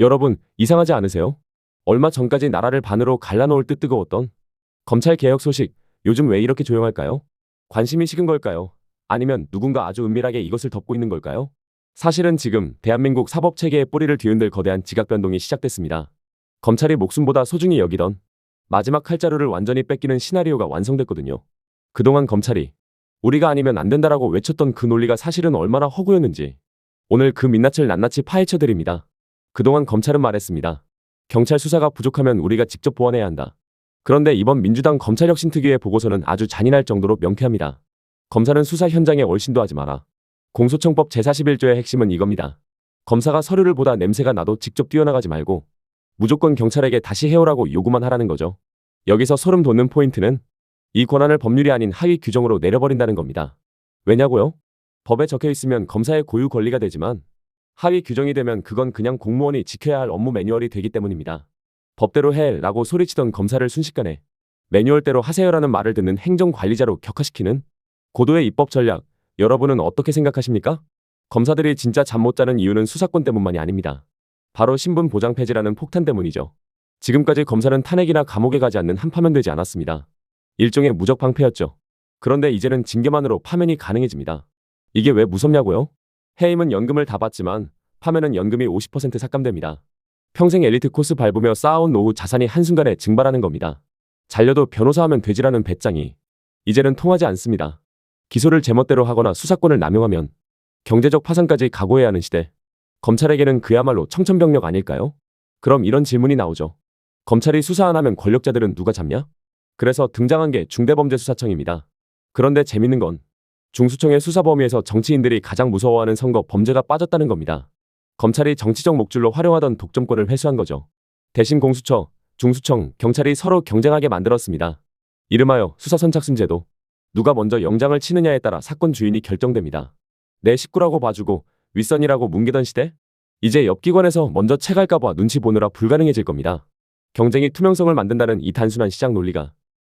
여러분, 이상하지 않으세요? 얼마 전까지 나라를 반으로 갈라놓을 듯 뜨거웠던 검찰 개혁 소식, 요즘 왜 이렇게 조용할까요? 관심이 식은 걸까요? 아니면 누군가 아주 은밀하게 이것을 덮고 있는 걸까요? 사실은 지금 대한민국 사법체계의 뿌리를 뒤흔들 거대한 지각 변동이 시작됐습니다. 검찰이 목숨보다 소중히 여기던 마지막 칼자루를 완전히 뺏기는 시나리오가 완성됐거든요. 그동안 검찰이 우리가 아니면 안 된다라고 외쳤던 그 논리가 사실은 얼마나 허구였는지 오늘 그 민낯을 낱낱이 파헤쳐드립니다. 그동안 검찰은 말했습니다. 경찰 수사가 부족하면 우리가 직접 보완해야 한다. 그런데 이번 민주당 검찰혁신특위의 보고서는 아주 잔인할 정도로 명쾌합니다. 검사는 수사 현장에 얼씬도 하지 마라. 공소청법 제41조의 핵심은 이겁니다. 검사가 서류를 보다 냄새가 나도 직접 뛰어나가지 말고 무조건 경찰에게 다시 해오라고 요구만 하라는 거죠. 여기서 소름 돋는 포인트는 이 권한을 법률이 아닌 하위 규정으로 내려버린다는 겁니다. 왜냐고요? 법에 적혀 있으면 검사의 고유 권리가 되지만 하위 규정이 되면 그건 그냥 공무원이 지켜야 할 업무 매뉴얼이 되기 때문입니다. 법대로 해 라고 소리치던 검사를 순식간에 매뉴얼대로 하세요라는 말을 듣는 행정관리자로 격화시키는 고도의 입법 전략, 여러분은 어떻게 생각하십니까? 검사들이 진짜 잠 못 자는 이유는 수사권 때문만이 아닙니다. 바로 신분 보장 폐지라는 폭탄 때문이죠. 지금까지 검사는 탄핵이나 감옥에 가지 않는 한 파면 되지 않았습니다. 일종의 무적 방패였죠. 그런데 이제는 징계만으로 파면이 가능해집니다. 이게 왜 무섭냐고요? 해임은 연금을 다 받지만 파면은 연금이 50% 삭감됩니다. 평생 엘리트 코스 밟으며 쌓아온 노후 자산이 한순간에 증발하는 겁니다. 잘려도 변호사 하면 되지라는 배짱이 이제는 통하지 않습니다. 기소를 제멋대로 하거나 수사권을 남용하면 경제적 파산까지 각오해야 하는 시대. 검찰에게는 그야말로 청천벽력 아닐까요? 그럼 이런 질문이 나오죠. 검찰이 수사 안 하면 권력자들은 누가 잡냐? 그래서 등장한 게 중대범죄수사청입니다. 그런데 재밌는 건 중수청의 수사 범위에서 정치인들이 가장 무서워하는 선거 범죄가 빠졌다는 겁니다. 검찰이 정치적 목줄로 활용하던 독점권을 회수한 거죠. 대신 공수처, 중수청, 경찰이 서로 경쟁하게 만들었습니다. 이름하여 수사선착순제도. 누가 먼저 영장을 치느냐에 따라 사건 주인이 결정됩니다. 내 식구라고 봐주고 윗선이라고 뭉개던 시대? 이제 옆 기관에서 먼저 채갈까봐 눈치 보느라 불가능해질 겁니다. 경쟁이 투명성을 만든다는 이 단순한 시장 논리가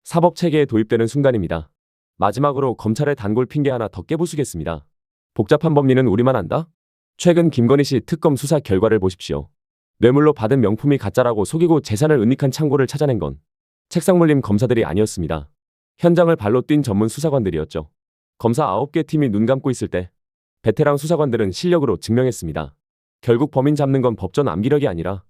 사법체계에 도입되는 순간입니다. 마지막으로 검찰의 단골 핑계 하나 더 깨부수겠습니다. 복잡한 법리는 우리만 안다? 최근 김건희 씨 특검 수사 결과를 보십시오. 뇌물로 받은 명품이 가짜라고 속이고 재산을 은닉한 창고를 찾아낸 건 책상물림 검사들이 아니었습니다. 현장을 발로 뛴 전문 수사관들이었죠. 검사 9개 팀이 눈 감고 있을 때 베테랑 수사관들은 실력으로 증명했습니다. 결국 범인 잡는 건 법전 암기력이 아니라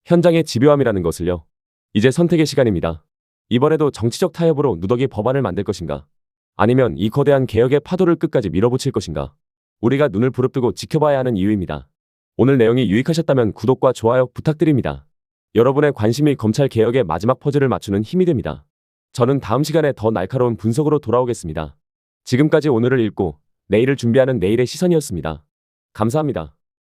현장의 집요함이라는 것을요. 이제 선택의 시간입니다. 이번에도 정치적 타협으로 누더기 법안을 만들 것인가? 아니면 이 거대한 개혁의 파도를 끝까지 밀어붙일 것인가? 우리가 눈을 부릅뜨고 지켜봐야 하는 이유입니다. 오늘 내용이 유익하셨다면 구독과 좋아요 부탁드립니다. 여러분의 관심이 검찰 개혁의 마지막 퍼즐을 맞추는 힘이 됩니다. 저는 다음 시간에 더 날카로운 분석으로 돌아오겠습니다. 지금까지 오늘을 읽고 내일을 준비하는 내일의 시선이었습니다. 감사합니다.